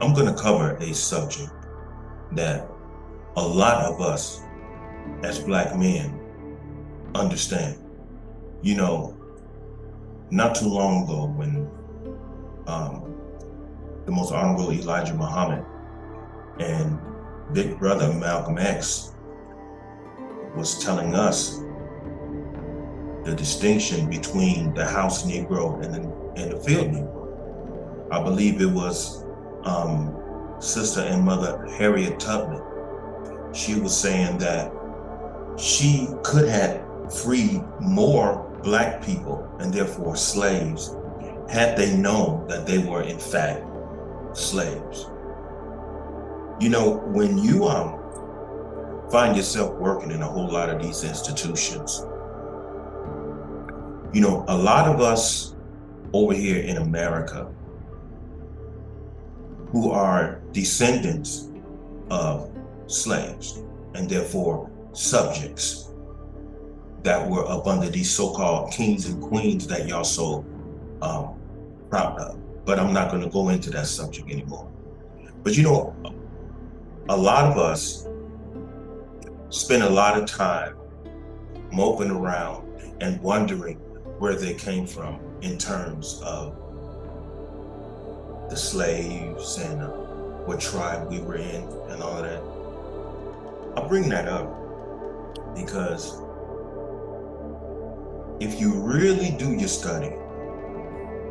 I'm going to cover a subject that a lot of us as Black men understand. You know, not too long ago when um, the most honorable Elijah Muhammad and big brother Malcolm X was telling us the distinction between the house Negro and the field Negro. I believe it was Sister and Mother Harriet Tubman. She was saying that she could have freed more Black people and therefore slaves had they known that they were in fact slaves. You know, when you find yourself working in a whole lot of these institutions, you know, a lot of us over here in America who are descendants of slaves and therefore subjects that were up under these so-called kings and queens that y'all so proud of. But I'm not going to go into that subject anymore. But you know, a lot of us spend a lot of time moping around and wondering where they came from in terms of the slaves and what tribe we were in and all of that. I bring that up because if you really do your study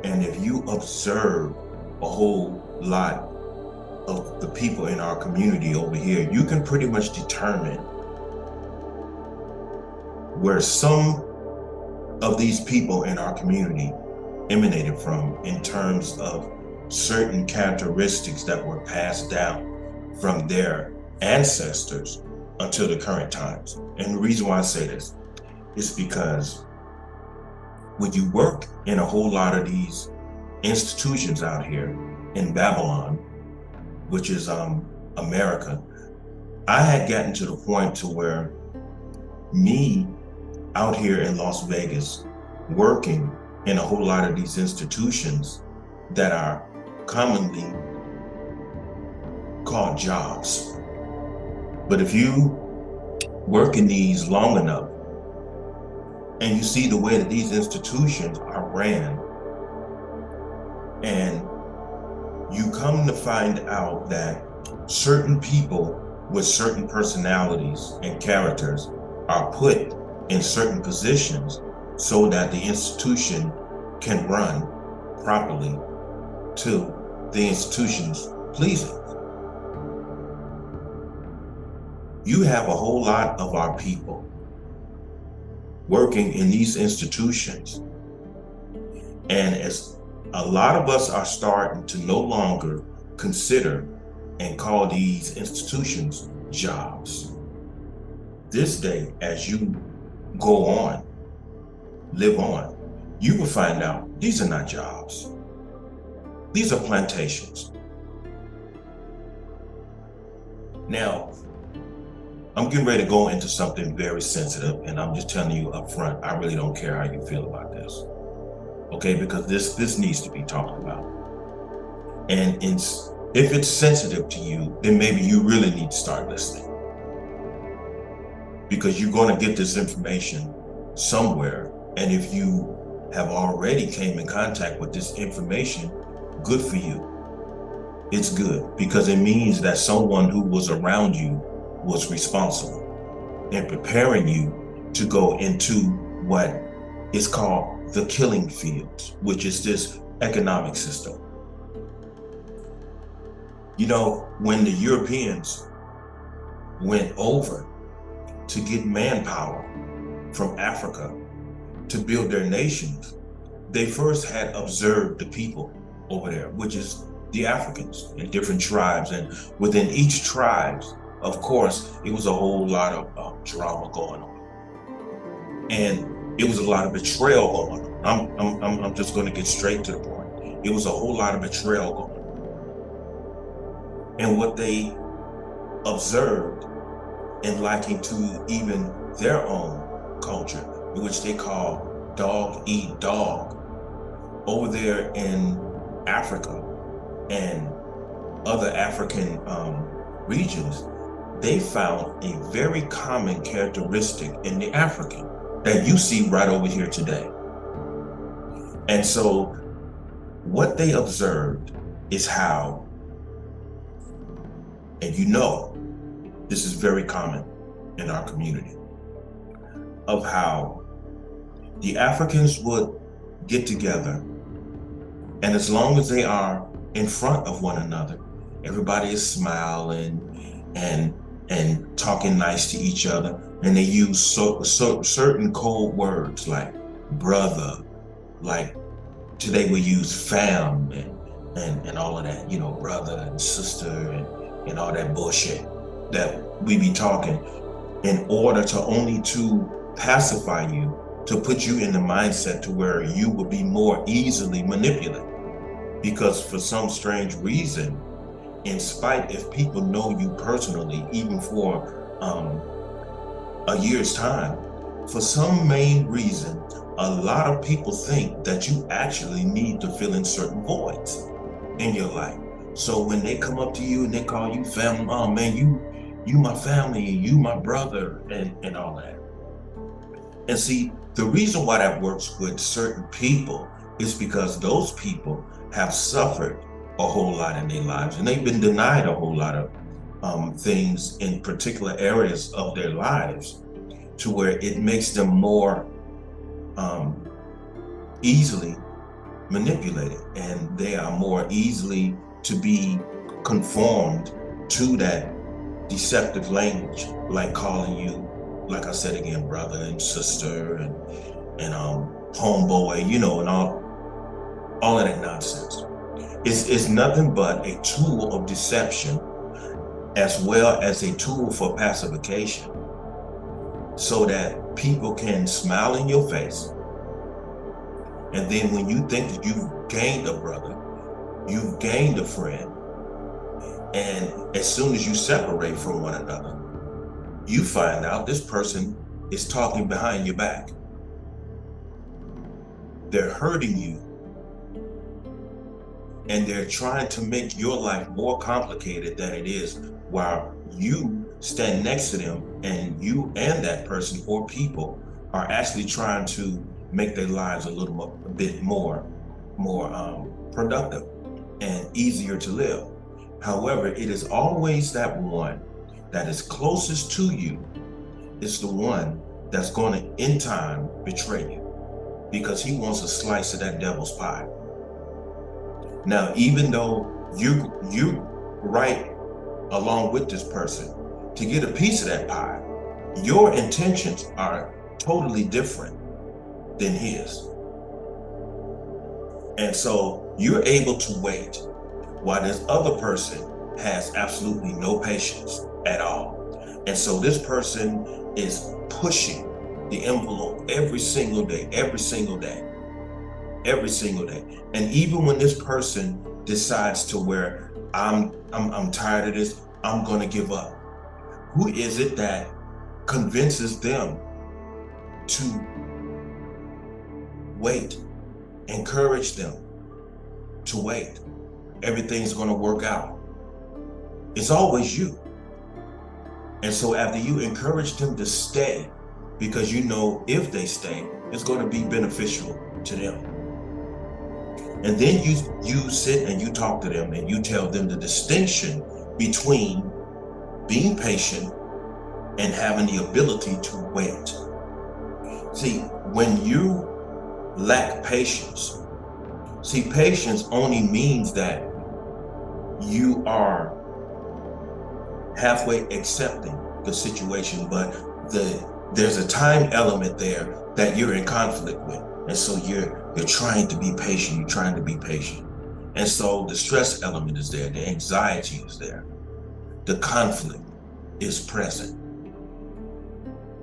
and if you observe a whole lot of the people in our community over here, you can pretty much determine where some of these people in our community emanated from in terms of certain characteristics that were passed down from their ancestors until the current times. And the reason why I say this is because when you work in a whole lot of these institutions out here in Babylon, which is America, I had gotten to the point to where me out here in Las Vegas working in a whole lot of these institutions that are commonly called jobs. But if you work in these long enough and you see the way that these institutions are ran, and you come to find out that certain people with certain personalities and characters are put in certain positions so that the institution can run properly to the institution's pleasing. You have a whole lot of our people working in these institutions, and as a lot of us are starting to no longer consider and call these institutions jobs. This day, as you go on, live on, you will find out these are not jobs. These are plantations. Now, I'm getting ready to go into something very sensitive, and I'm just telling you up front, I really don't care how you feel about this. Okay, because this needs to be talked about. And if it's sensitive to you, then maybe you really need to start listening. Because you're going to get this information somewhere. And if you have already came in contact with this information, good for you. It's good because it means that someone who was around you was responsible in preparing you to go into what is called the killing fields, which is this economic system. You know, when the Europeans went over to get manpower from Africa to build their nations, they first had observed the people over there, which is the Africans in different tribes. And within each tribe, of course, it was a whole lot of drama going on. And it was a lot of betrayal going on. I'm just going to get straight to the point. It was a whole lot of betrayal going on. And what they observed and liking to even their own culture, which they call dog eat dog, over there in Africa and other African regions, they found a very common characteristic in the African that you see right over here today. And so what they observed is how, and you know, this is very common in our community, of how the Africans would get together, and as long as they are in front of one another, everybody is smiling and talking nice to each other, and they use certain code words like brother, like today we use fam and all of that, you know, brother and sister and all that bullshit that we be talking in order to only to pacify you, to put you in the mindset to where you will be more easily manipulated. Because for some strange reason, in spite if people know you personally, even for a year's time, for some main reason, a lot of people think that you actually need to fill in certain voids in your life. So when they come up to you and they call you family, oh man, you my family, you my brother, and all that. And see, the reason why that works with certain people is because those people have suffered a whole lot in their lives, and they've been denied a whole lot of things in particular areas of their lives, to where it makes them more um, easily manipulated, and they are more easily to be conformed to that deceptive language, like calling you, like I said again, brother and sister and homeboy, you know, and all of that nonsense. It's nothing but a tool of deception as well as a tool for pacification, so that people can smile in your face. And then when you think that you've gained a brother, you've gained a friend, and as soon as you separate from one another, you find out this person is talking behind your back. They're hurting you, and they're trying to make your life more complicated than it is, while you stand next to them, and you and that person or people are actually trying to make their lives a bit more productive and easier to live. However, it is always that one that is closest to you is the one that's going to in time betray you, because he wants a slice of that devil's pie. Now, even though you right along with this person to get a piece of that pie, your intentions are totally different than his. And so you're able to wait while this other person has absolutely no patience at all. And so this person is pushing the envelope every single day, every single day, every single day. And even when this person decides to where I'm tired of this, I'm going to give up, who is it that convinces them to wait, encourage them to wait? Everything's going to work out. It's always you. And so after you encourage them to stay, because you know if they stay, it's going to be beneficial to them. And then you sit and you talk to them and you tell them the distinction between being patient and having the ability to wait. See, when you lack patience, see, patience only means that you are halfway accepting the situation, but there's a time element there that you're in conflict with. And so you're trying to be patient, you're trying to be patient. And so the stress element is there, the anxiety is there, the conflict is present,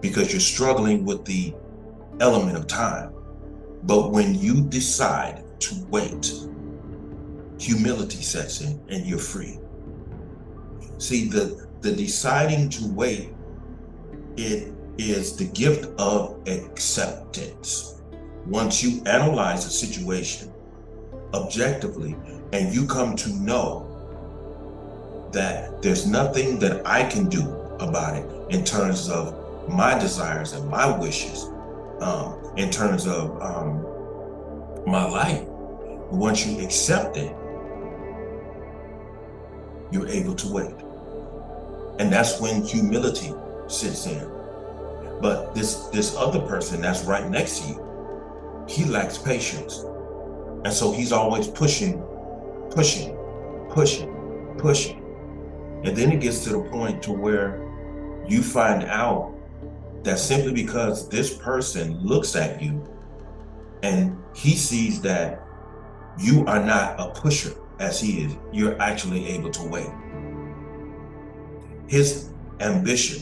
because you're struggling with the element of time. But when you decide to wait, humility sets in and you're free. See, the deciding to wait, it is the gift of acceptance. Once you analyze a situation objectively and you come to know that there's nothing that I can do about it in terms of my desires and my wishes, in terms of my life. Once you accept it, you're able to wait. And that's when humility sits in. But this other person that's right next to you, he lacks patience. And so he's always pushing, pushing, pushing, pushing. And then it gets to the point to where you find out that simply because this person looks at you and he sees that you are not a pusher as he is, you're actually able to wait. His ambition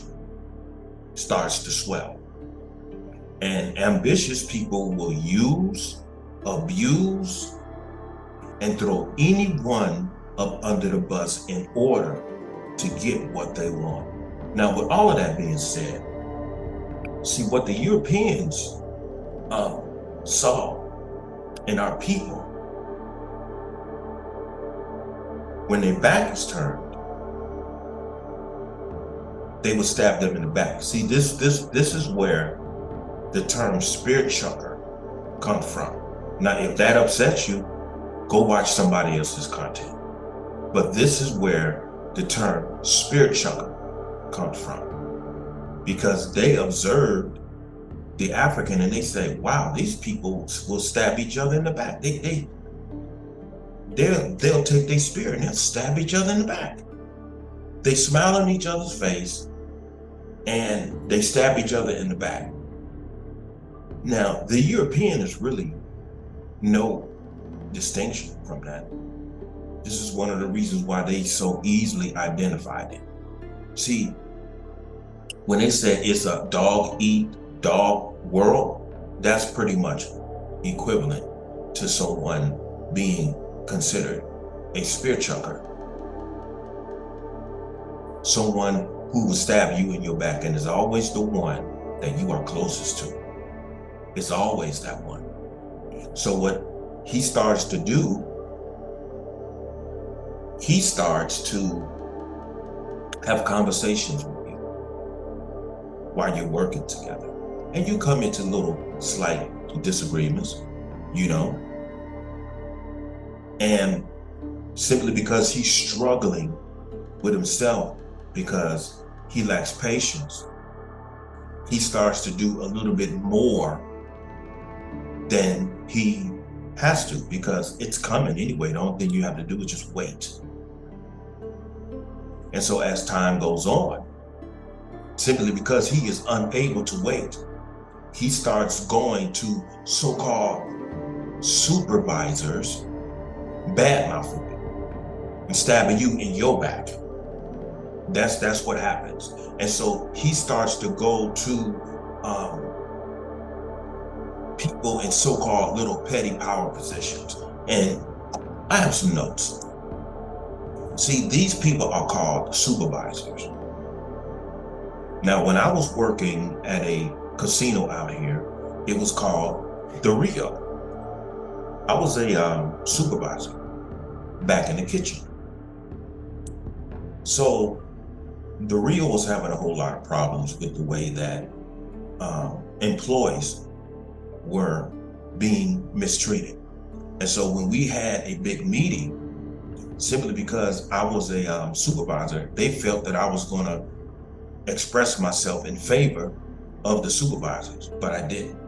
starts to swell. And ambitious people will use, abuse, and throw anyone up under the bus in order to get what they want. Now, with all of that being said, see what the Europeans saw in our people, when their back is turned, they would stab them in the back. See, this is where the term spirit chucker comes from. Now, if that upsets you, go watch somebody else's content. But this is where the term spirit chucker comes from, because they observed the African and they say, wow, these people will stab each other in the back. They'll take their spear and they'll stab each other in the back. They smile on each other's face and they stab each other in the back. Now, the European is really no distinction from that. This is one of the reasons why they so easily identified it. See, when they said it's a dog eat dog world, that's pretty much equivalent to someone being considered a spear chucker. Someone who will stab you in your back, and is always the one that you are closest to. It's always that one. So what he starts to do, he starts to have conversations with you while you're working together. And you come into little slight disagreements, you know, and simply because he's struggling with himself, because he lacks patience, he starts to do a little bit more than he has to, because it's coming anyway. The only thing you have to do is just wait. And so as time goes on, simply because he is unable to wait, he starts going to so-called supervisors, bad-mouthing you and stabbing you in your back. That's what happens. And so he starts to go to people in so-called little petty power positions. And I have some notes. See, these people are called supervisors. Now, when I was working at a casino out here, it was called the Rio. I was a supervisor back in the kitchen. So the Rio was having a whole lot of problems with the way that employees were being mistreated. And so when we had a big meeting, simply because I was a supervisor, they felt that I was going to express myself in favor of the supervisors, but I didn't,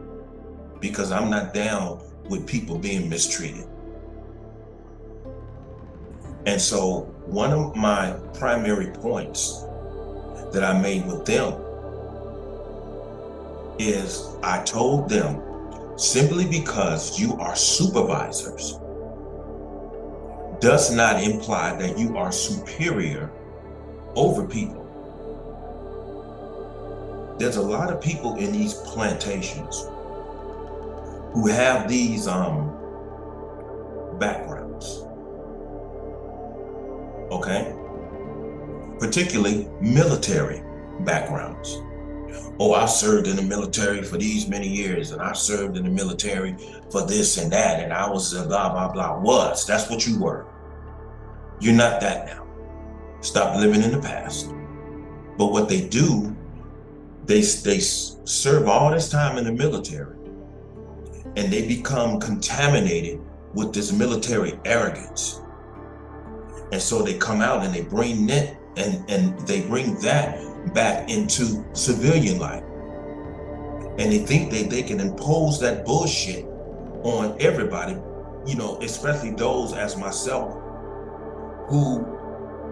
because I'm not down with people being mistreated. And so one of my primary points that I made with them is I told them, simply because you are supervisors does not imply that you are superior over people. There's a lot of people in these plantations who have these backgrounds, okay? Particularly military backgrounds. Oh, I served in the military for these many years, and I served in the military for this and that, and I was a blah, blah, blah. That's what you were. You're not that now. stop living in the past. But what they do, they serve all this time in the military, and they become contaminated with this military arrogance. And so they come out and they bring that and they bring that back into civilian life. And they think that they can impose that bullshit on everybody, especially those as myself who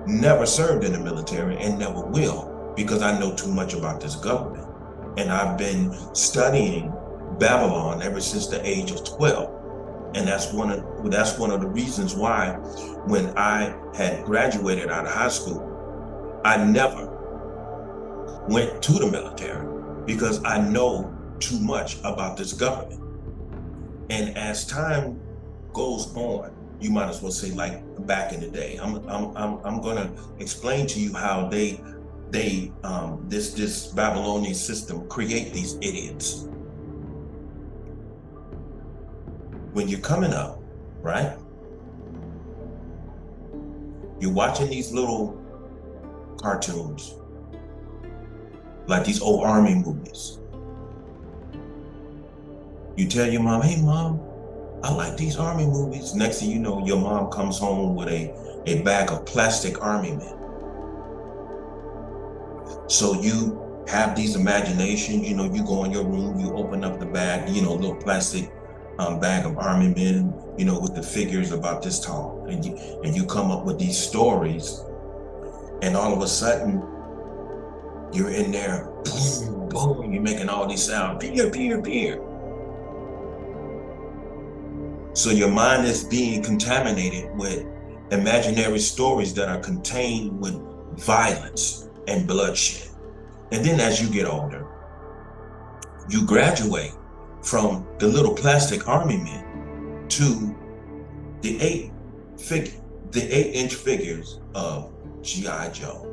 never served in the military and never will, because I know too much about this government. And I've been studying Babylon ever since the age of 12. And that's one of the reasons why when I had graduated out of high school, I never went to the military, because I know too much about this government. And as time goes on, you might as well say, like back in the day, I'm going to explain to you how this Babylonian system create these idiots. When you're coming up, right? You're watching these little cartoons, like these old army movies. You tell your mom, hey mom, I like these army movies. Next thing you know, your mom comes home with a bag of plastic army men. So you have these imaginations, you go in your room, you open up the bag, little plastic bag of army men, with the figures about this tall. And you come up with these stories, and all of a sudden, you're in there, boom, boom, you're making all these sounds, peer, peer, peer. So your mind is being contaminated with imaginary stories that are contained with violence and bloodshed. And then as you get older, you graduate from the little plastic army men to the 8-inch figures of G.I. Joe.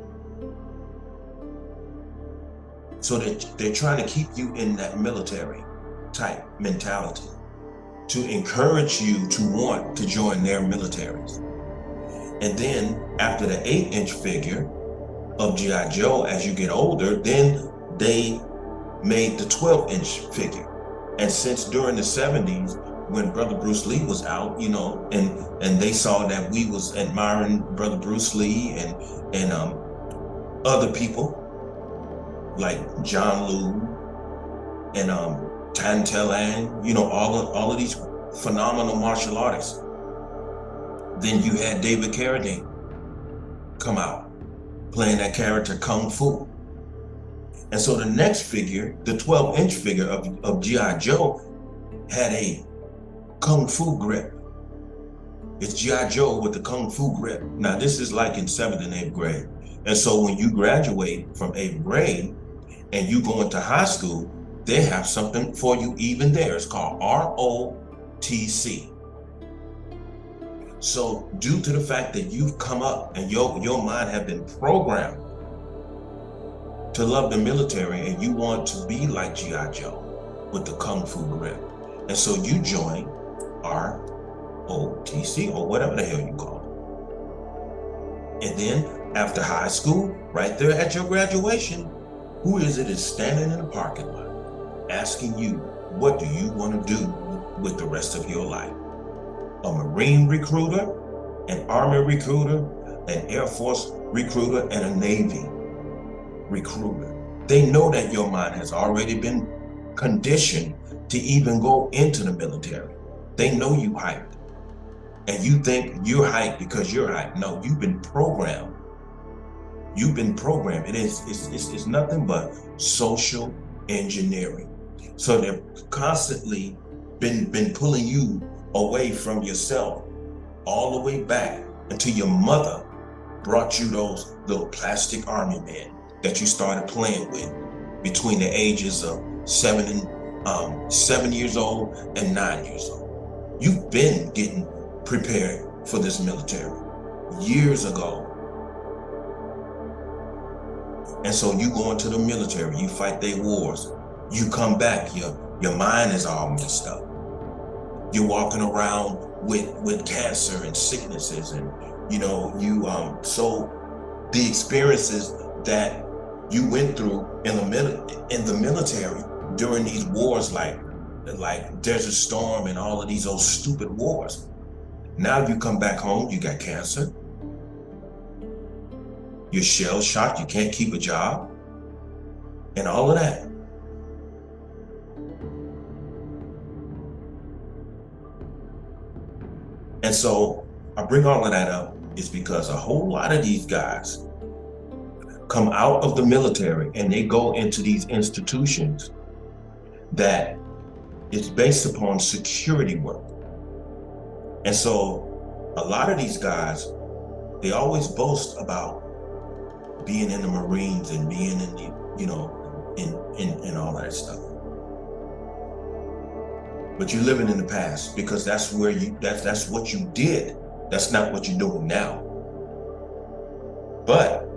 So they're trying to keep you in that military type mentality, to encourage you to want to join their militaries. And then after the 8-inch figure of G.I. Joe, as you get older, then they made the 12-inch figure. And since during the 70s, when Brother Bruce Lee was out, and they saw that we was admiring Brother Bruce Lee and other people like John Liu and Tan Telan, all of these phenomenal martial artists. Then you had David Carradine come out playing that character Kung Fu. And so the next figure, the 12-inch figure of G.I. Joe, had a Kung Fu grip. It's G.I. Joe with the Kung Fu grip. Now this is like in 7th and 8th grade. And so when you graduate from 8th grade and you go into high school, they have something for you even there. It's called ROTC. So due to the fact that you've come up and your mind have been programmed to love the military and you want to be like G.I. Joe with the Kung Fu grip. And so you join ROTC or whatever the hell you call it. And then after high school, right there at your graduation, who is standing in the parking lot asking you, what do you want to do with the rest of your life? A Marine recruiter, an Army recruiter, an Air Force recruiter, and a Navy recruiter. They know that your mind has already been conditioned to even go into the military. They know you hyped. And you think you're hyped because you're hyped. No, you've been programmed. You've been programmed. It's nothing but social engineering. So they've constantly been pulling you away from yourself all the way back until your mother brought you those little plastic army men that you started playing with between the ages of 7 years old and 9 years old. You've been getting prepared for this military years ago. And so you go into the military, you fight their wars, you come back, your mind is all messed up. You're walking around with cancer and sicknesses, and so the experiences that you went through in the military during these wars, like Desert Storm and all of these old stupid wars. Now you come back home, you got cancer, you're shell shocked, you can't keep a job, and all of that. And so I bring all of that up is because a whole lot of these guys come out of the military and they go into these institutions that is based upon security work. And so a lot of these guys, they always boast about being in the Marines and being in the, in all that stuff. But you're living in the past because that's what you did. That's not what you're doing now. But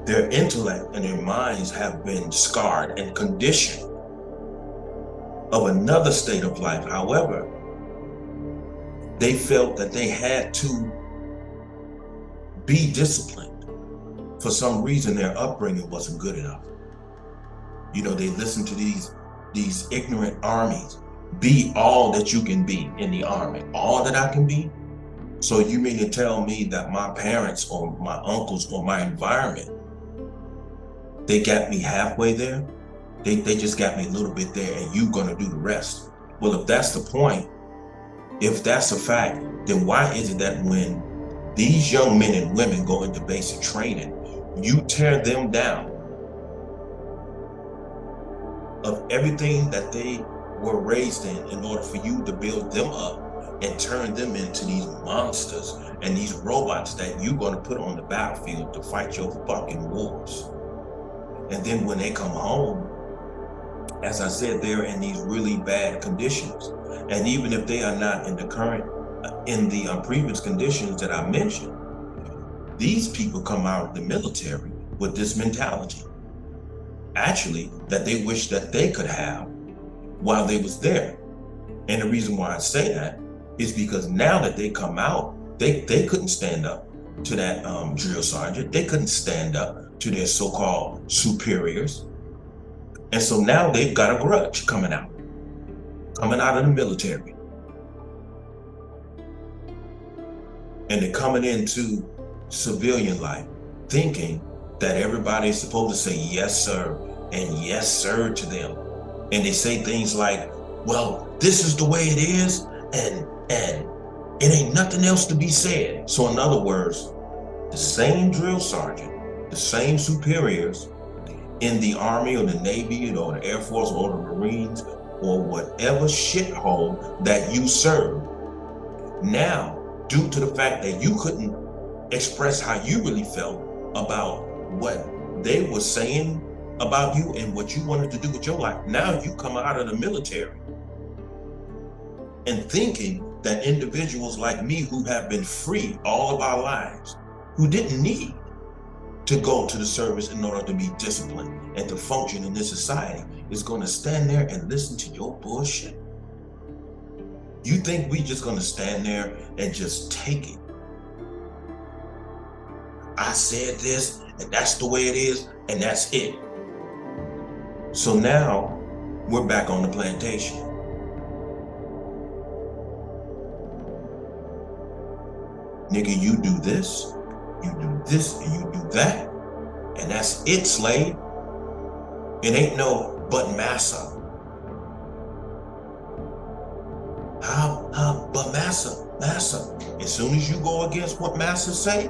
their intellect and their minds have been scarred and conditioned of another state of life. However, they felt that they had to be disciplined. For some reason, their upbringing wasn't good enough. They listened to these ignorant armies. Be all that you can be in the army. All that I can be? So you mean to tell me that my parents or my uncles or my environment, they got me halfway there? They just got me a little bit there and you gonna do the rest. Well, if that's the point, if that's a fact, then why is it that when these young men and women go into basic training, you tear them down of everything that they were raised in order for you to build them up and turn them into these monsters and these robots that you're going to put on the battlefield to fight your fucking wars. And then when they come home, as I said, they're in these really bad conditions. And even if they are not in the previous conditions that I mentioned, these people come out of the military with this mentality, actually, that they wish that they could have while they was there. And the reason why I say that is because now that they come out, they couldn't stand up to that drill sergeant. They couldn't stand up to their so-called superiors. And so now they've got a grudge coming out of the military. And they're coming into civilian life thinking that everybody's supposed to say yes, sir, and yes, sir to them. And they say things like, well, this is the way it is, and it ain't nothing else to be said. So in other words, the same drill sergeant, the same superiors in the Army or the Navy or the Air Force or the Marines or whatever shithole that you serve, now, due to the fact that you couldn't express how you really felt about what they were saying about you and what you wanted to do with your life, now you come out of the military and thinking that individuals like me who have been free all of our lives, who didn't need to go to the service in order to be disciplined and to function in this society, is going to stand there and listen to your bullshit? You think we just going to stand there and just take it? I said this, and that's the way it is, and that's it. So now we're back on the plantation. Nigga, you do this, and you do that, and that's it, slave. It ain't no but massa. But massa. As soon as you go against what massa say,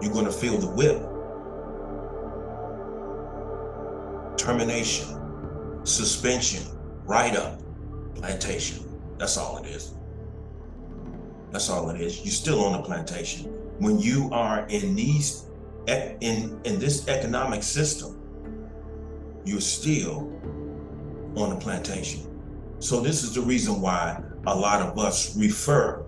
you're gonna feel the whip. Termination, suspension, write-up, plantation. That's all it is. That's all it is. You're still on the plantation. When you are in this economic system, you're still on the plantation. So this is the reason why a lot of us refer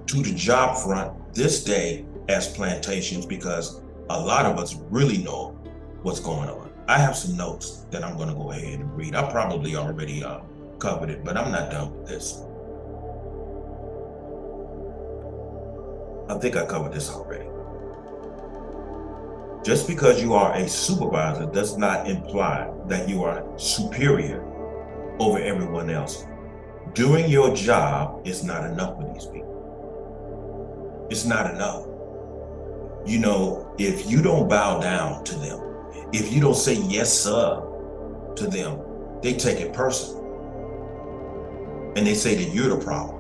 to the job front this day as plantations, because a lot of us really know what's going on. I have some notes that I'm going to go ahead and read. I probably already covered it, but I'm not done with this. I think I covered this already. Just because you are a supervisor does not imply that you are superior over everyone else. Doing your job is not enough for these people. It's not enough. You know, if you don't bow down to them, if you don't say yes, sir, to them, they take it personal. And they say that you're the problem.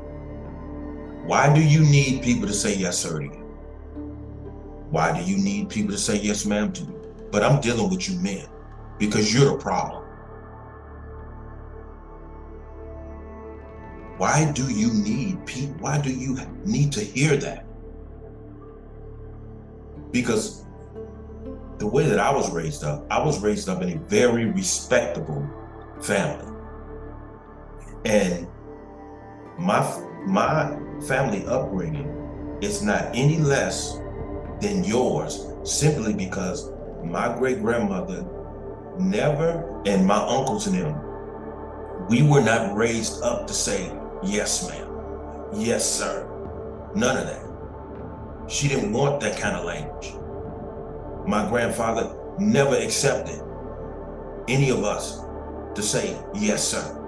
Why do you need people to say yes, sir, to you? Why do you need people to say yes, ma'am, to you? But I'm dealing with you men because you're the problem. Why do you need people? Why do you need to hear that? Because the way that I was raised up in a very respectable family. And my family upbringing is not any less than yours, simply because my great-grandmother never, and my uncles and them, we were not raised up to say, yes, ma'am, yes, sir. None of that. She didn't want that kind of language. My grandfather never accepted any of us to say, yes, sir,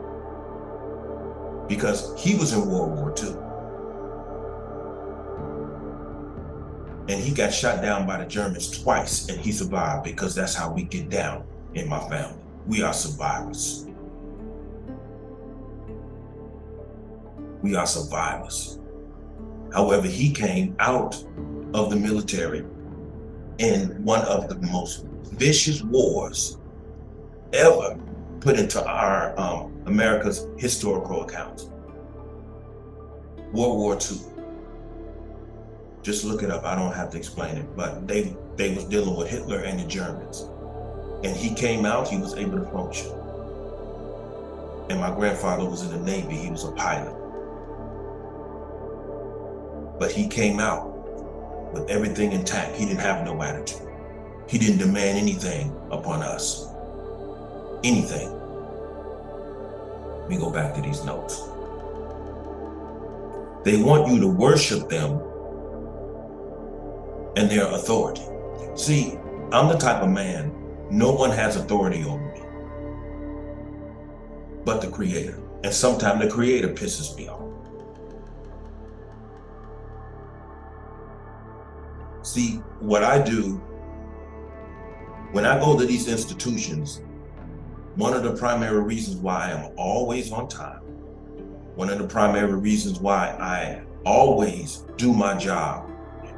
because he was in World War II. And he got shot down by the Germans twice, and he survived, because that's how we get down in my family. We are survivors. We are survivors. However, he came out of the military in one of the most vicious wars ever put into our America's historical accounts. World War II. Just look it up. I don't have to explain it, but they was dealing with Hitler and the Germans. And he came out, he was able to function. And my grandfather was in the Navy, he was a pilot. But he came out with everything intact. He didn't have no attitude. He didn't demand anything upon us. Anything. Let me go back to these notes. They want you to worship them and their authority. See, I'm the type of man, no one has authority over me but the Creator. And sometimes the Creator pisses me off. See, what I do, when I go to these institutions, one of the primary reasons why I am always on time, one of the primary reasons why I always do my job,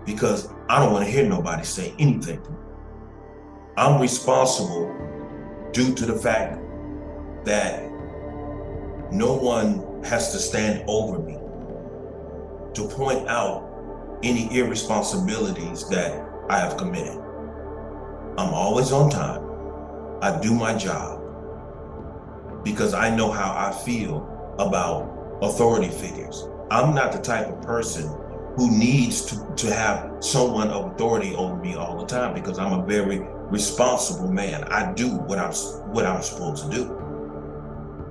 because I don't want to hear nobody say anything to me. I'm responsible due to the fact that no one has to stand over me to point out any irresponsibilities that I have committed. I'm always on time. I do my job because I know how I feel about authority figures. I'm not the type of person who needs to have someone of authority over me all the time, because I'm a very responsible man. I do what I'm supposed to do.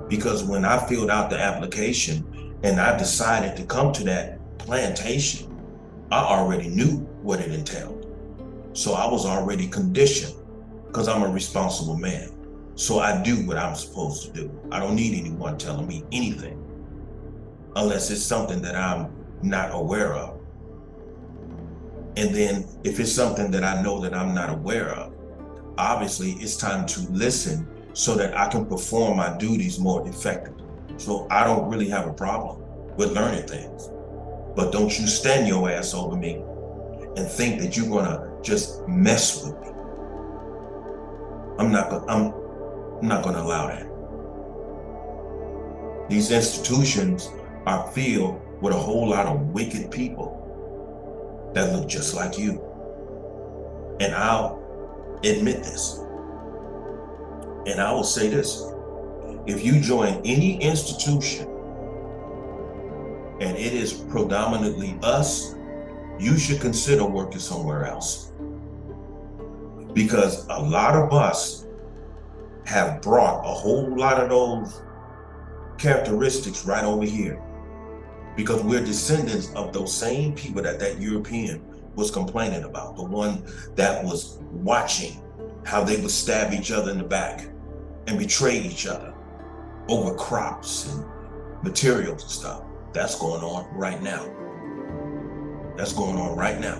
Because when I filled out the application and I decided to come to that plantation, I already knew what it entailed. So I was already conditioned, because I'm a responsible man. So I do what I'm supposed to do. I don't need anyone telling me anything, unless it's something that I'm not aware of. And then if it's something that I know that I'm not aware of, obviously it's time to listen so that I can perform my duties more effectively. So I don't really have a problem with learning things. But don't you stand your ass over me and think that you're gonna just mess with me. I'm not gonna allow that. These institutions are filled with a whole lot of wicked people that look just like you. And I'll admit this. And I will say this: if you join any institution and it is predominantly us, you should consider working somewhere else. Because a lot of us have brought a whole lot of those characteristics right over here. because we're descendants of those same people that European was complaining about, the one that was watching how they would stab each other in the back and betray each other over crops and materials and stuff. That's going on right now. That's going on right now.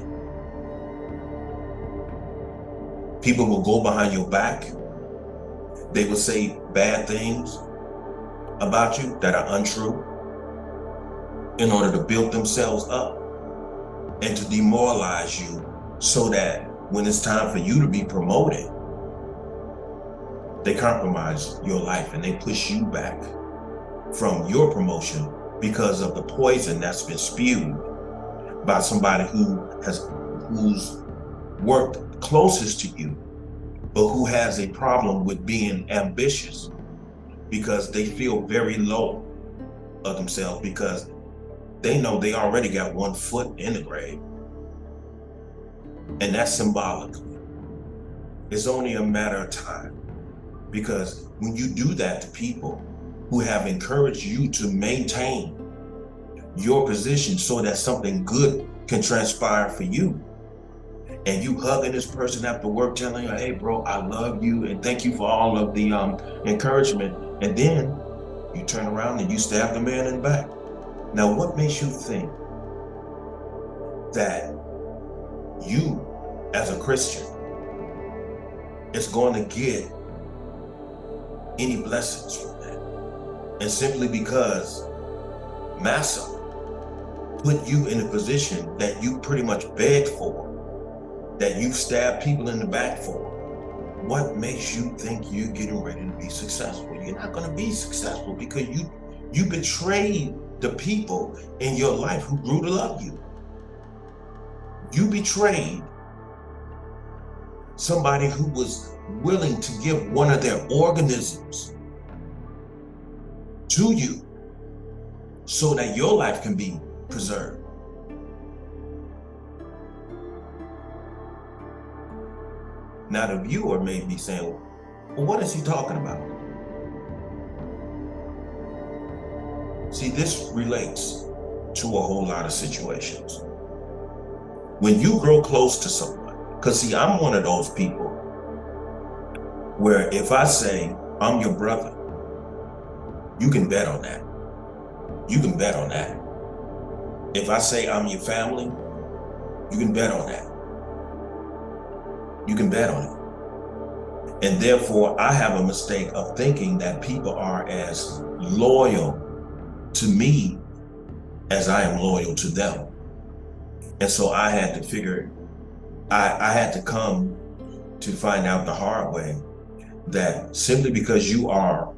People will go behind your back. They will say bad things about you that are untrue in order to build themselves up and to demoralize you, so that when it's time for you to be promoted, they compromise your life and they push you back from your promotion because of the poison that's been spewed by somebody who's worked closest to you, but who has a problem with being ambitious because they feel very low of themselves because they know they already got 1 foot in the grave. And that's symbolic. It's only a matter of time, because when you do that to people who have encouraged you to maintain your position so that something good can transpire for you, and you hugging this person after work telling you, hey bro, I love you and thank you for all of the encouragement, and then you turn around and you stab the man in the back. Now, what makes you think that you, as a Christian, is going to get any blessings from that? And simply because Massa put you in a position that you pretty much begged for, that you stabbed people in the back for, what makes you think you're getting ready to be successful? You're not going to be successful because you betrayed the people in your life who grew to love you. You betrayed somebody who was willing to give one of their organisms to you so that your life can be preserved. Now the viewer may be saying, well, what is he talking about? See, this relates to a whole lot of situations. When you grow close to someone, because see, I'm one of those people where if I say I'm your brother, you can bet on that. You can bet on that. If I say I'm your family, you can bet on that. You can bet on it. And therefore, I have a mistake of thinking that people are as loyal to me as I am loyal to them. And so I had to figure, I had to come to find out the hard way that simply because you are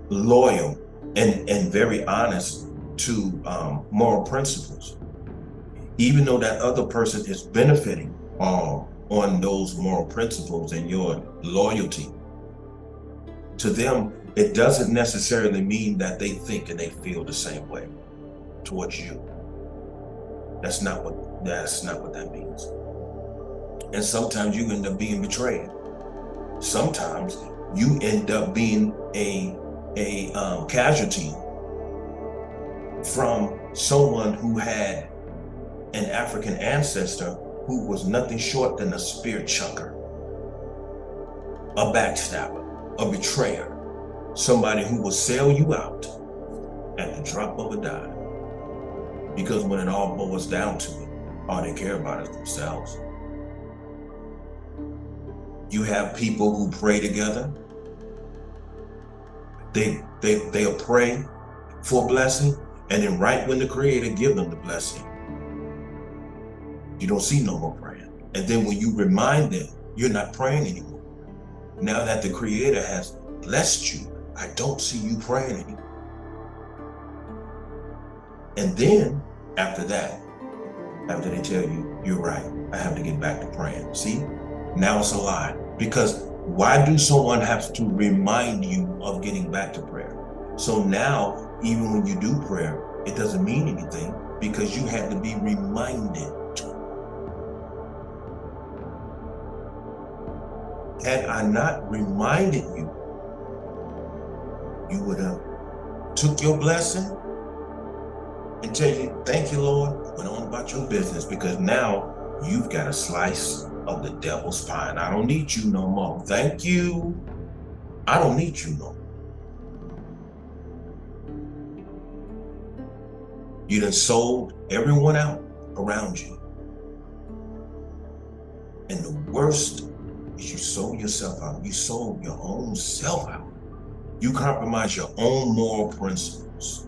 loyal and very honest to moral principles, even though that other person is benefiting on those moral principles and your loyalty to them, it doesn't necessarily mean that they think and they feel the same way towards you. That's not what that means. And sometimes you end up being betrayed. Sometimes you end up being a casualty from someone who had an African ancestor who was nothing short than a spear chucker, a backstabber, a betrayer, somebody who will sell you out at the drop of a dime. Because when it all boils down to it, all they care about is themselves. You have people who pray together. They'll pray for blessing, and then right when the Creator gives them the blessing, you don't see no more praying. And then when you remind them, you're not praying anymore. Now that the Creator has blessed you, I don't see you praying anymore. And then after that, after they tell you, you're right, I have to get back to praying. See, now it's a lie. Because why do someone have to remind you of getting back to prayer? So now, even when you do prayer, it doesn't mean anything because you had to be reminded. Had I not reminded you, you would have took your blessing and tell you, thank you, Lord, went on about your business, because now you've got a slice of the devil's pie, and I don't need you no more. Thank you. I don't need you no more. You done sold everyone out around you. And the worst is you sold yourself out. You sold your own self out. You compromise your own moral principles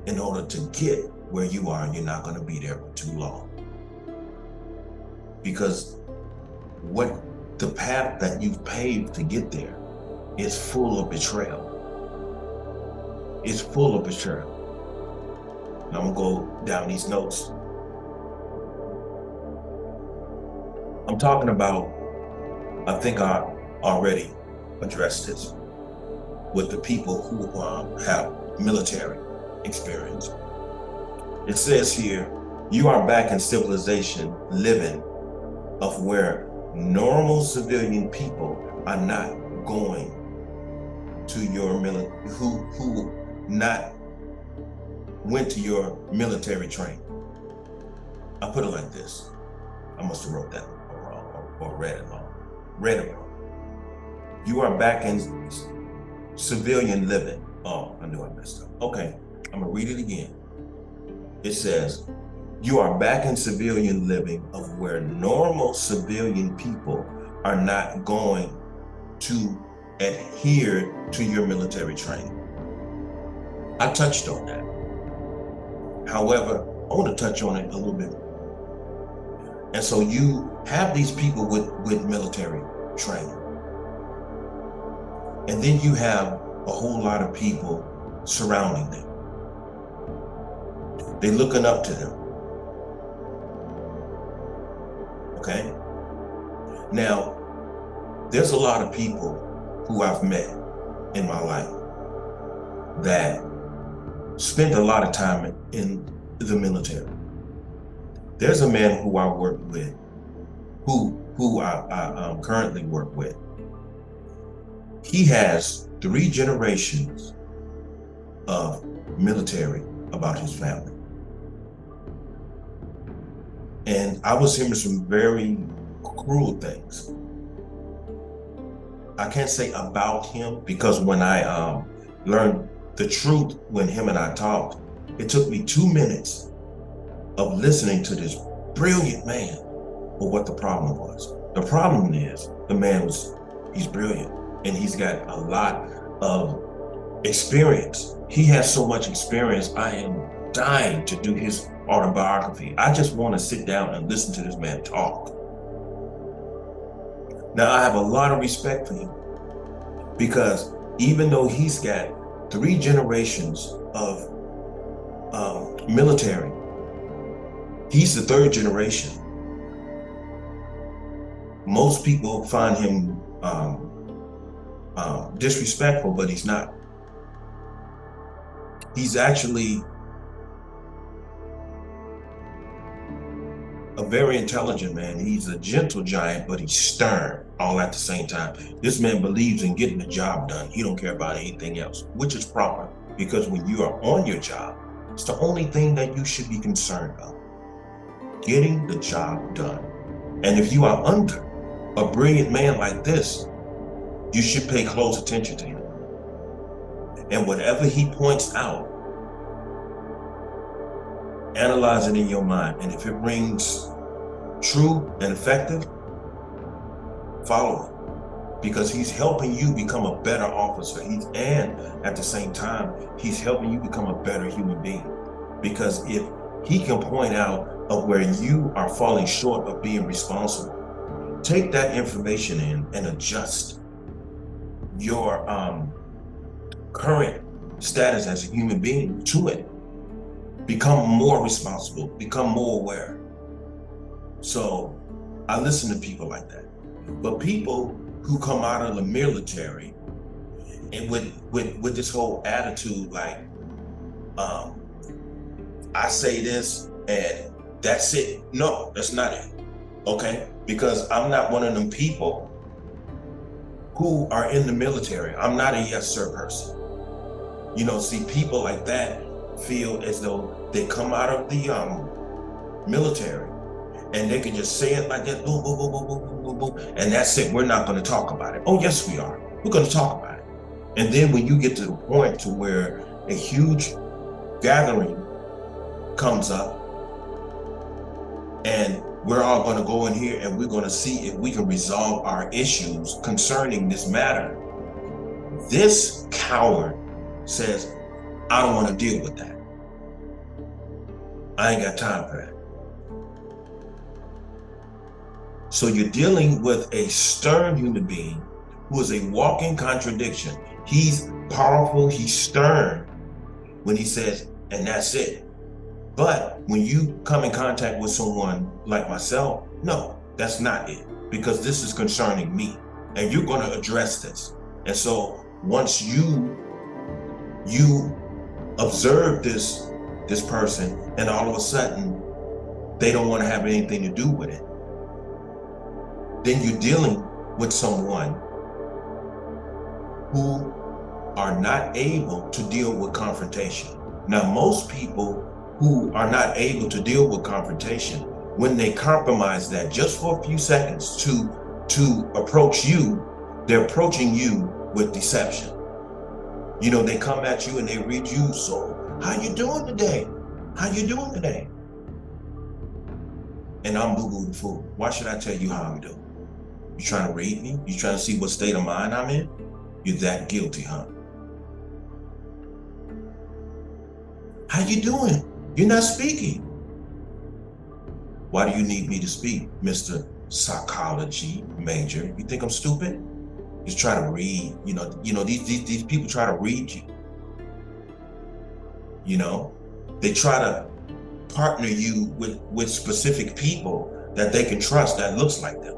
in order to get where you are, and you're not going to be there for too long. Because what the path that you've paved to get there is full of betrayal. It's full of betrayal. Now I'm going to go down these notes. I'm talking about, I think I already addressed this with the people who have military experience. It says here, you are back in civilization living of where normal civilian people are not going to your military, who not went to your military training. I put it like this. I must have wrote that wrong or read it wrong. You are back in civilian living. Oh, I knew I messed up. Okay, I'm gonna read it again. It says, you are back in civilian living of where normal civilian people are not going to adhere to your military training. I touched on that. However, I want to touch on it a little bit. And so you have these people with military training. And then you have a whole lot of people surrounding them. They're looking up to them. Okay? Now, there's a lot of people who I've met in my life that spent a lot of time in the military. There's a man who I work with, who I currently work with. He has 3 generations of military about his family. And I was hearing some very cruel things. I can't say about him, because when I learned the truth when him and I talked, it took me 2 minutes of listening to this brilliant man for what the problem was. The problem is he's brilliant and he's got a lot of experience. He has so much experience. I am dying to do his autobiography. I just want to sit down and listen to this man talk. Now, I have a lot of respect for him, because even though he's got 3 generations of military, he's the 3rd generation. Most people find him disrespectful, but he's not. He's actually a very intelligent man. He's a gentle giant, but he's stern all at the same time. This man believes in getting the job done. He don't care about anything else, which is proper, because when you are on your job, it's the only thing that you should be concerned about, getting the job done. And if you are under a brilliant man like this, you should pay close attention to him. And whatever he points out, analyze it in your mind. And if it rings true and effective, follow it, because he's helping you become a better officer. And at the same time, he's helping you become a better human being. Because if he can point out of where you are falling short of being responsible, take that information in and adjust your current status as a human being to it. Become more responsible, become more aware. So I listen to people like that. But people who come out of the military and with this whole attitude, like, I say this and that's it. No, that's not it. Okay? Because I'm not one of them people who are in the military. I'm not a yes sir person. You know, see, people like that, feel as though they come out of the military and they can just say it like that, boom, boom, boom, boom, boom, boom, boom, boom, and that's it. We're not going to talk about it. Oh, yes, we are. We're going to talk about it. And then when you get to the point to where a huge gathering comes up and we're all going to go in here and we're going to see if we can resolve our issues concerning this matter, this coward says, I don't want to deal with that. I ain't got time for that. So you're dealing with a stern human being who is a walking contradiction. He's powerful, he's stern when he says, and that's it. But when you come in contact with someone like myself, no, that's not it, because this is concerning me and you're going to address this. And so once you observe this person and all of a sudden they don't want to have anything to do with it, then you're dealing with someone who are not able to deal with confrontation. Now, most people who are not able to deal with confrontation, when they compromise that just for a few seconds to approach you, they're approaching you with deception. You know, they come at you and they read you, so how you doing today? How you doing today? And I'm boo-boo the fool. Why should I tell you how I'm doing? You trying to read me? You trying to see what state of mind I'm in? You're that guilty, huh? How you doing? You're not speaking. Why do you need me to speak, Mr. Psychology major? You think I'm stupid? Just try to read. You know these people try to read you. You know, they try to partner you with specific people that they can trust that looks like them.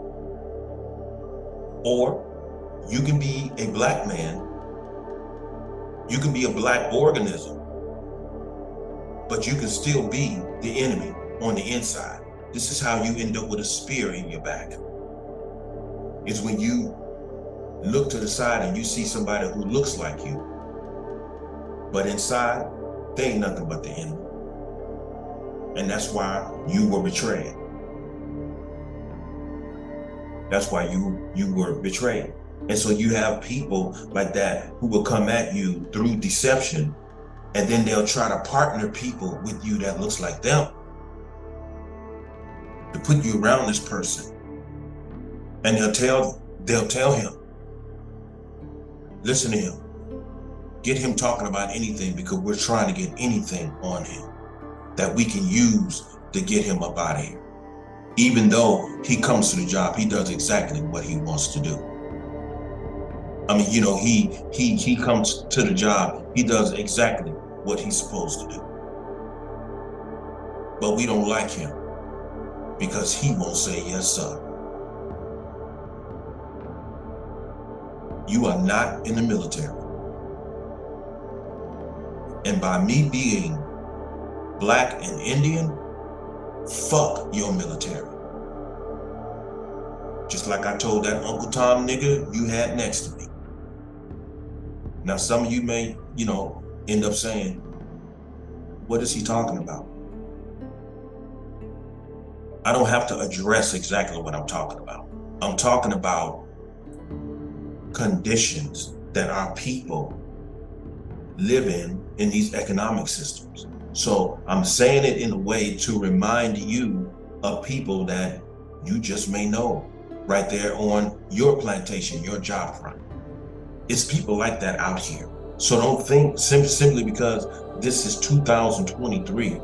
Or you can be a black man, you can be a black organism, but you can still be the enemy on the inside. This is how you end up with a spear in your back. It's when you look to the side and you see somebody who looks like you, but inside, they ain't nothing but the enemy. And that's why you were betrayed. That's why you were betrayed. And so you have people like that who will come at you through deception, and then they'll try to partner people with you that looks like them to put you around this person. And they'll tell him, listen to him, get him talking about anything, because we're trying to get anything on him that we can use to get him up out of here. Even though he comes to the job, he does exactly what he wants to do. I mean, you know, he comes to the job, he does exactly what he's supposed to do. But we don't like him because he won't say yes, sir. You are not in the military. And by me being black and Indian, fuck your military. Just like I told that Uncle Tom nigga you had next to me. Now, some of you may, end up saying, what is he talking about? I don't have to address exactly what I'm talking about. I'm talking about conditions that our people live in these economic systems. So I'm saying it in a way to remind you of people that you just may know right there on your plantation, your job front. It's people like that out here. So don't think simply because this is 2023,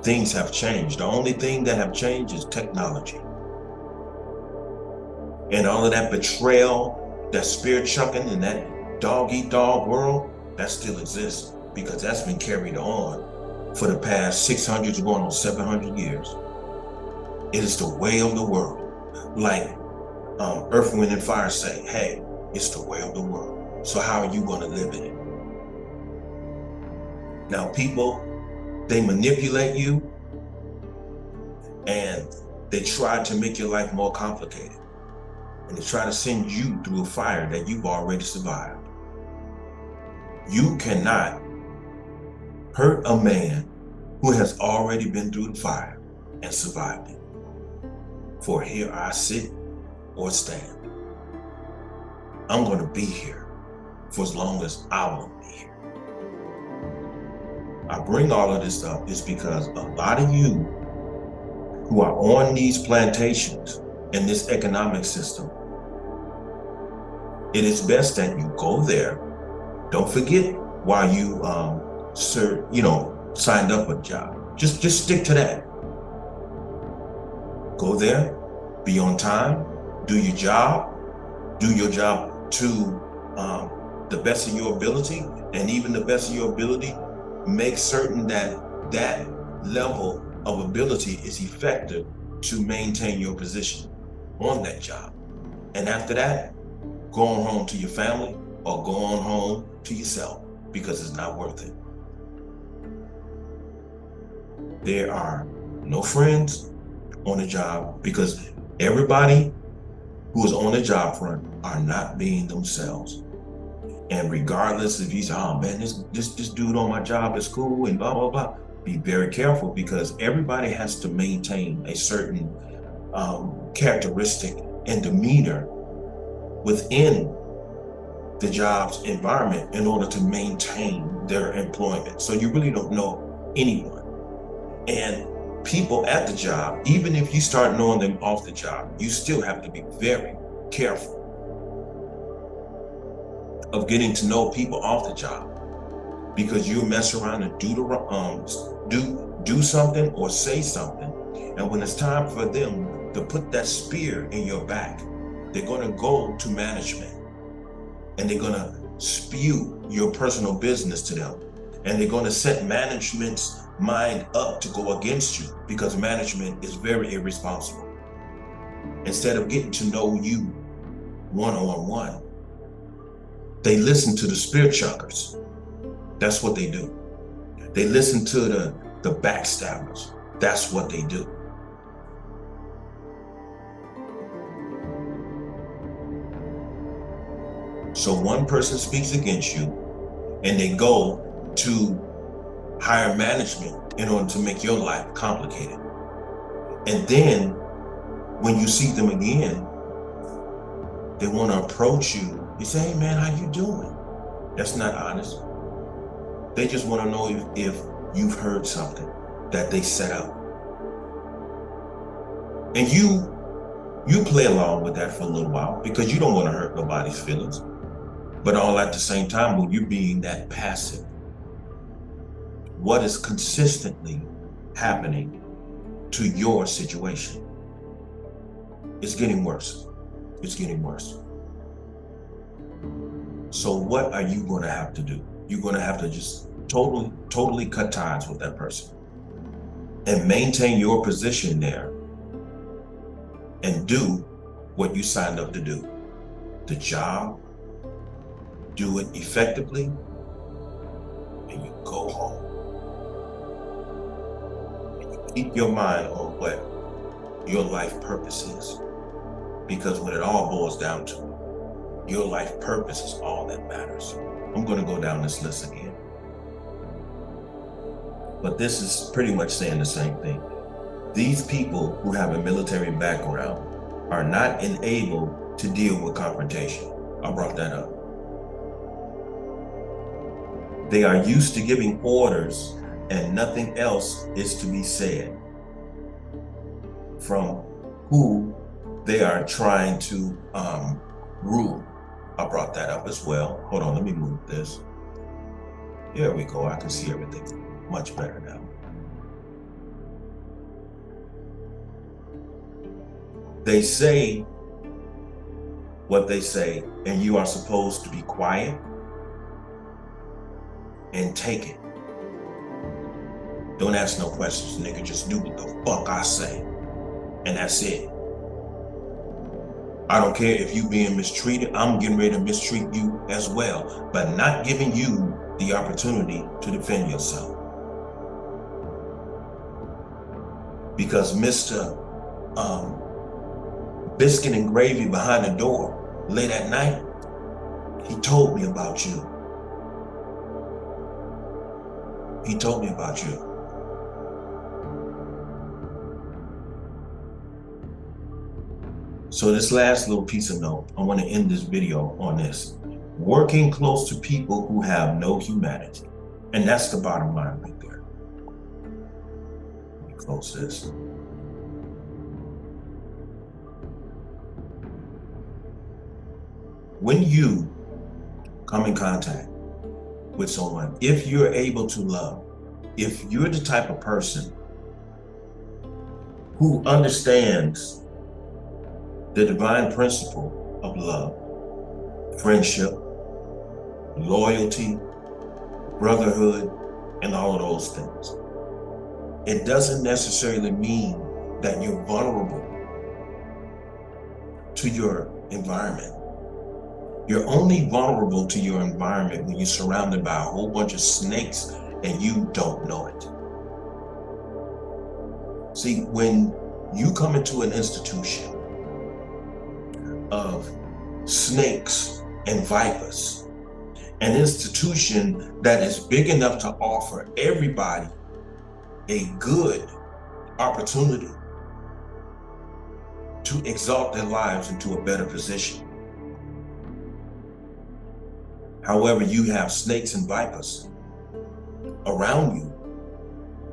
things have changed. The only thing that have changed is technology. And all of that betrayal, that spear chucking in that dog-eat-dog world, that still exists, because that's been carried on for the past 600 to going on 700 years. It is the way of the world. Like Earth, Wind, and Fire say, hey, it's the way of the world. So how are you going to live in it? Now, people, they manipulate you and they try to make your life more complicated. And they try to send you through a fire that you've already survived. You cannot hurt a man who has already been through the fire and survived it. For here I sit or stand. I'm going to be here for as long as I want to be here. I bring all of this up is because a lot of you who are on these plantations in this economic system, it is best that you go there. Don't forget why you signed up for a job. Just stick to that. Go there, be on time, do your job to the best of your ability, and even the best of your ability, make certain that that level of ability is effective to maintain your position on that job. And after that, go on home to your family or go on home to yourself, because it's not worth it. There are no friends on the job, because everybody who is on the job front are not being themselves. And regardless if he's, oh man, this dude on my job is cool and blah, blah, blah, be very careful, because everybody has to maintain a certain characteristic and demeanor within the job's environment in order to maintain their employment. So you really don't know anyone. And people at the job, even if you start knowing them off the job, you still have to be very careful of getting to know people off the job, because you mess around and do something or say something, and when it's time for them to put that spear in your back, they're going to go to management and they're going to spew your personal business to them, and they're going to set management's mind up to go against you, because management is very irresponsible. Instead of getting to know you one-on-one, they listen to the spear chuckers. That's what they do. They listen to the backstabbers. That's what they do. So one person speaks against you and they go to hire management in order to make your life complicated. And then when you see them again, they want to approach you. They say, hey man, how you doing? That's not honest. They just want to know if you've heard something that they set up. And you play along with that for a little while, because you don't want to hurt nobody's feelings. But all at the same time, when you're being that passive, what is consistently happening to your situation? It's getting worse. It's getting worse. So what are you going to have to do? You're going to have to just totally cut ties with that person and maintain your position there and do what you signed up to do. The job, do it effectively, and you go home. And you keep your mind on what your life purpose is. Because when it all boils down to it, your life purpose is all that matters. I'm going to go down this list again. But this is pretty much saying the same thing. These people who have a military background are not enabled to deal with confrontation. I brought that up. They are used to giving orders and nothing else is to be said from who they are trying to rule. I brought that up as well. Hold on, let me move this. There we go. I can see everything much better now. They say what they say, and you are supposed to be quiet and take it. Don't ask no questions, nigga. Just do what the fuck I say. And that's it. I don't care if you being mistreated. I'm getting ready to mistreat you as well, but not giving you the opportunity to defend yourself. Because Mr. Biscuit and Gravy behind the door late at night, he told me about you. He told me about you. So this last little piece of note, I want to end this video on this. Working close to people who have no humanity. And that's the bottom line right there. Let me close this. When you come in contact with someone, if you're able to love, if you're the type of person who understands the divine principle of love, friendship, loyalty, brotherhood, and all of those things, it doesn't necessarily mean that you're vulnerable to your environment. You're only vulnerable to your environment when you're surrounded by a whole bunch of snakes and you don't know it. See, when you come into an institution of snakes and vipers, an institution that is big enough to offer everybody a good opportunity to exalt their lives into a better position. However, you have snakes and vipers around you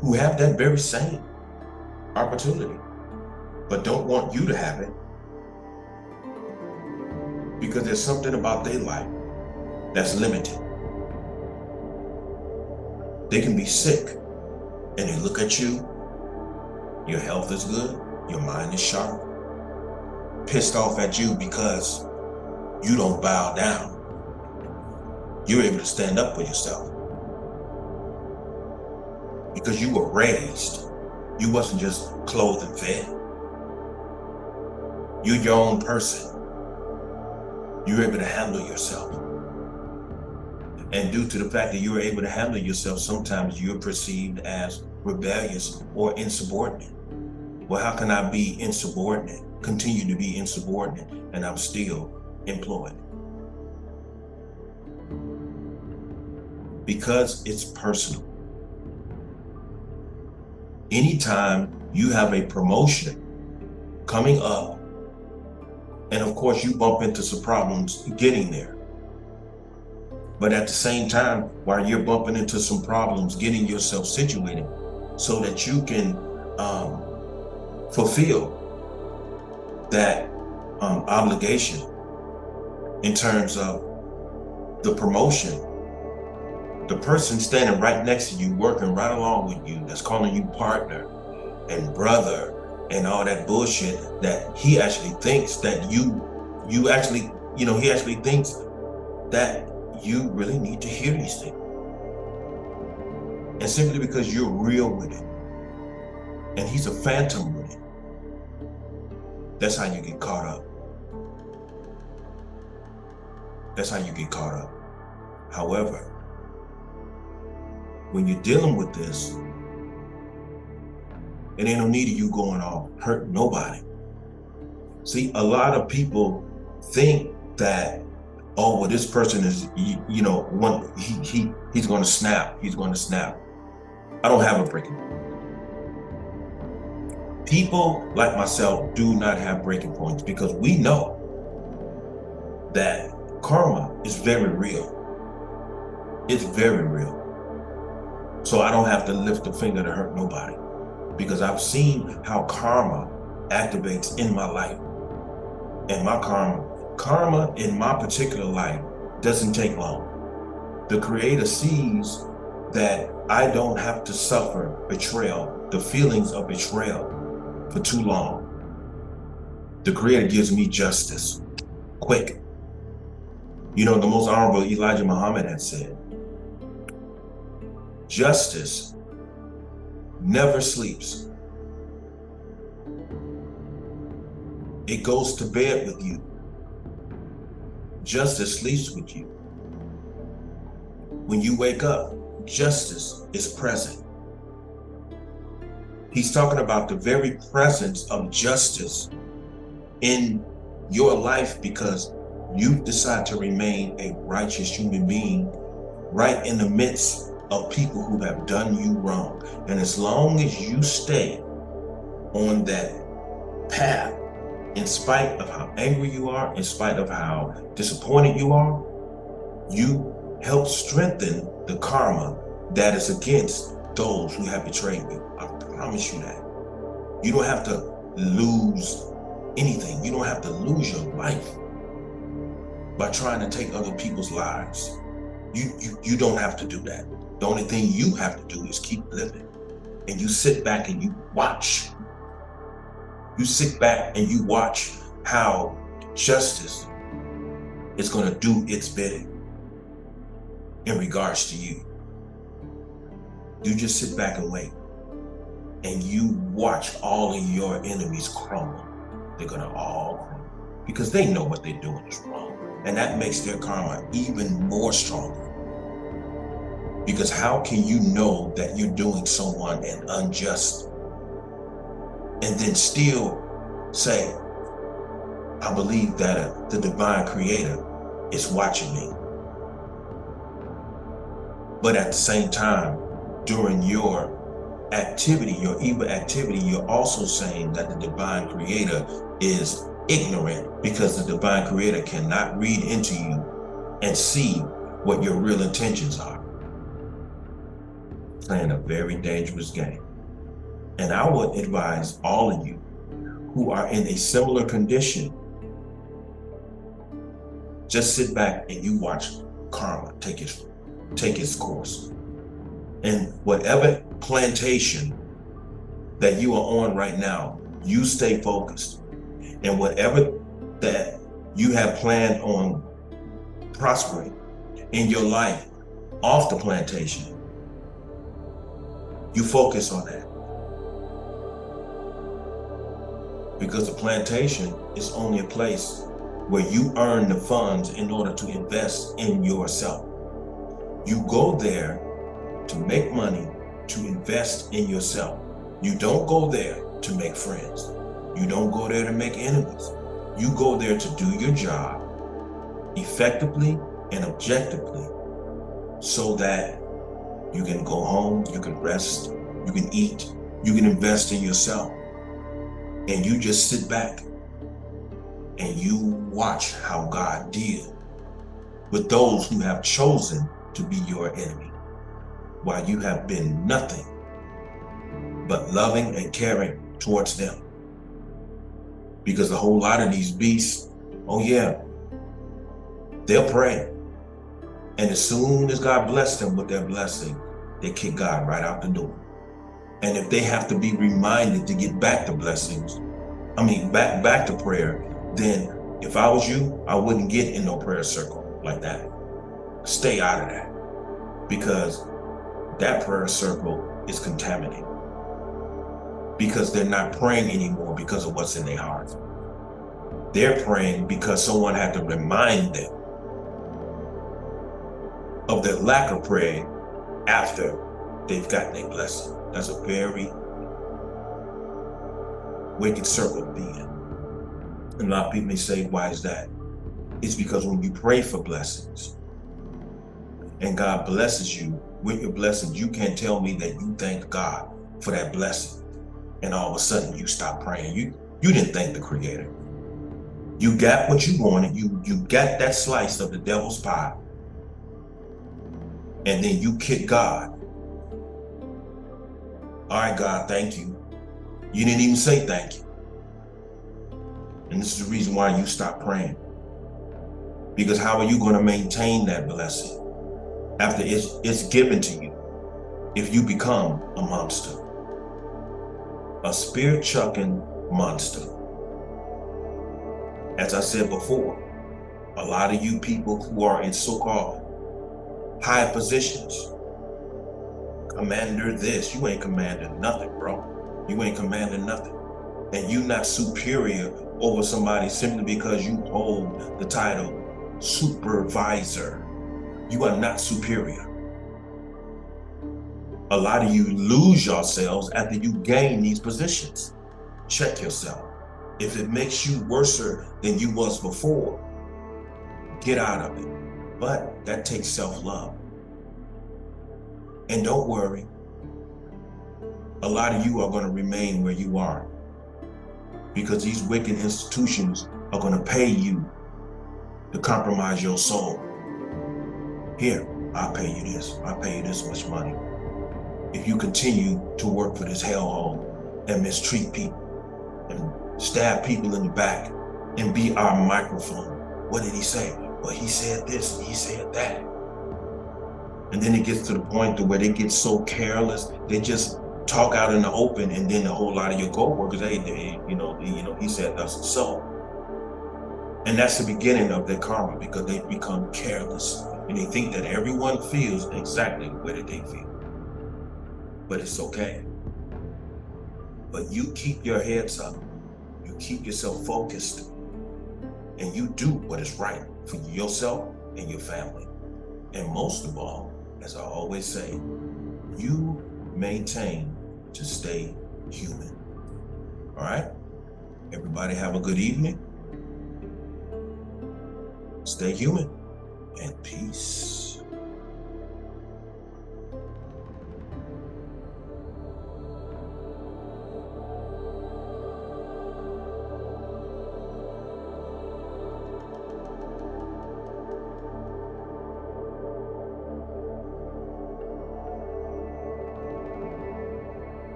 who have that very same opportunity, but don't want you to have it because there's something about their life that's limited. They can be sick and they look at you, your health is good, your mind is sharp, pissed off at you because you don't bow down. You're able to stand up for yourself because you were raised. You wasn't just clothed and fed. You're your own person. You're able to handle yourself. And due to the fact that you're able to handle yourself, sometimes you're perceived as rebellious or insubordinate. Well, how can I be insubordinate, continue to be insubordinate, and I'm still employed? Because it's personal. Anytime you have a promotion coming up, and of course you bump into some problems getting there, but at the same time, while you're bumping into some problems getting yourself situated so that you can fulfill that obligation in terms of the promotion, the person standing right next to you, working right along with you, that's calling you partner and brother and all that bullshit, that he actually thinks that you actually, he actually thinks that you really need to hear these things. And simply because you're real with it, and he's a phantom with it, that's how you get caught up. That's how you get caught up. However, when you're dealing with this, it ain't no need of you going off hurting nobody. See, a lot of people think that, oh, well, this person is, he's going to snap. He's going to snap. I don't have a breaking point. People like myself do not have breaking points because we know that karma is very real. It's very real. So I don't have to lift a finger to hurt nobody because I've seen how karma activates in my life. And my karma in my particular life doesn't take long. The Creator sees that I don't have to suffer betrayal, the feelings of betrayal for too long. The Creator gives me justice, quick. The most honorable Elijah Muhammad had said, justice never sleeps. It goes to bed with you. Justice sleeps with you. When you wake up, justice is present. He's talking about the very presence of justice in your life because you decide to remain a righteous human being right in the midst of people who have done you wrong. And as long as you stay on that path, in spite of how angry you are, in spite of how disappointed you are, you help strengthen the karma that is against those who have betrayed you. I promise you that. You don't have to lose anything. You don't have to lose your life by trying to take other people's lives. You don't have to do that. The only thing you have to do is keep living. And you sit back and you watch. You sit back and you watch how justice is going to do its bidding in regards to you. You just sit back and wait. And you watch all of your enemies crumble. They're going to all crumble because they know what they're doing is wrong. And that makes their karma even more stronger. Because how can you know that you're doing someone an unjust and then still say, I believe that the divine creator is watching me? But at the same time, during your activity, your evil activity, you're also saying that the divine creator is ignorant because the divine creator cannot read into you and see what your real intentions are. Playing a very dangerous game. And I would advise all of you who are in a similar condition, just sit back and you watch karma take its course. And whatever plantation that you are on right now, you stay focused. And whatever that you have planned on prospering in your life off the plantation, you focus on that. Because the plantation is only a place where you earn the funds in order to invest in yourself. You go there to make money, to invest in yourself. You don't go there to make friends. You don't go there to make enemies. You go there to do your job effectively and objectively so that you can go home, you can rest, you can eat, you can invest in yourself. And you just sit back and you watch how God deals with those who have chosen to be your enemy, while you have been nothing but loving and caring towards them. Because a whole lot of these beasts, oh yeah, they'll pray. And as soon as God bless them with their blessing, they kick God right out the door. And if they have to be reminded to get back to blessings, back to prayer, then if I was you, I wouldn't get in no prayer circle like that. Stay out of that, because that prayer circle is contaminated. Because they're not praying anymore because of what's in their hearts. They're praying because someone had to remind them of their lack of praying after they've gotten their blessing. That's a very wicked circle to be in. And a lot of people may say, why is that? It's because when you pray for blessings and God blesses you with your blessings, you can't tell me that you thank God for that blessing and all of a sudden you stop praying. You didn't thank the Creator. You got what you wanted. You got that slice of the devil's pie. And then you kick God. All right, God, thank you. You didn't even say thank you. And this is the reason why you stop praying. Because how are you going to maintain that blessing after it's given to you if you become a monster? A spirit-chucking monster. As I said before, a lot of you people who are in so-called high positions, commander this, you ain't commanding nothing, bro. You ain't commanding nothing. And you not superior over somebody simply because you hold the title supervisor. You are not superior. A lot of you lose yourselves after you gain these positions. Check yourself. If it makes you worse than you was before, get out of it. But that takes self-love. And don't worry, a lot of you are going to remain where you are because these wicked institutions are going to pay you to compromise your soul. Here, I'll pay you this. I'll pay you this much money if you continue to work for this hellhole and mistreat people and stab people in the back and be our microphone. What did he say? Well, he said this and he said that. And then it gets to the point to where they get so careless, they just talk out in the open, and then a whole lot of your co-workers, hey, he said thus and so. And that's the beginning of their karma, because they become careless and they think that everyone feels exactly the way that they feel. But it's okay. But you keep your heads up, you keep yourself focused, and you do what is right for yourself and your family. And most of all, as I always say, you maintain to stay human. All right? Everybody have a good evening. Stay human and peace.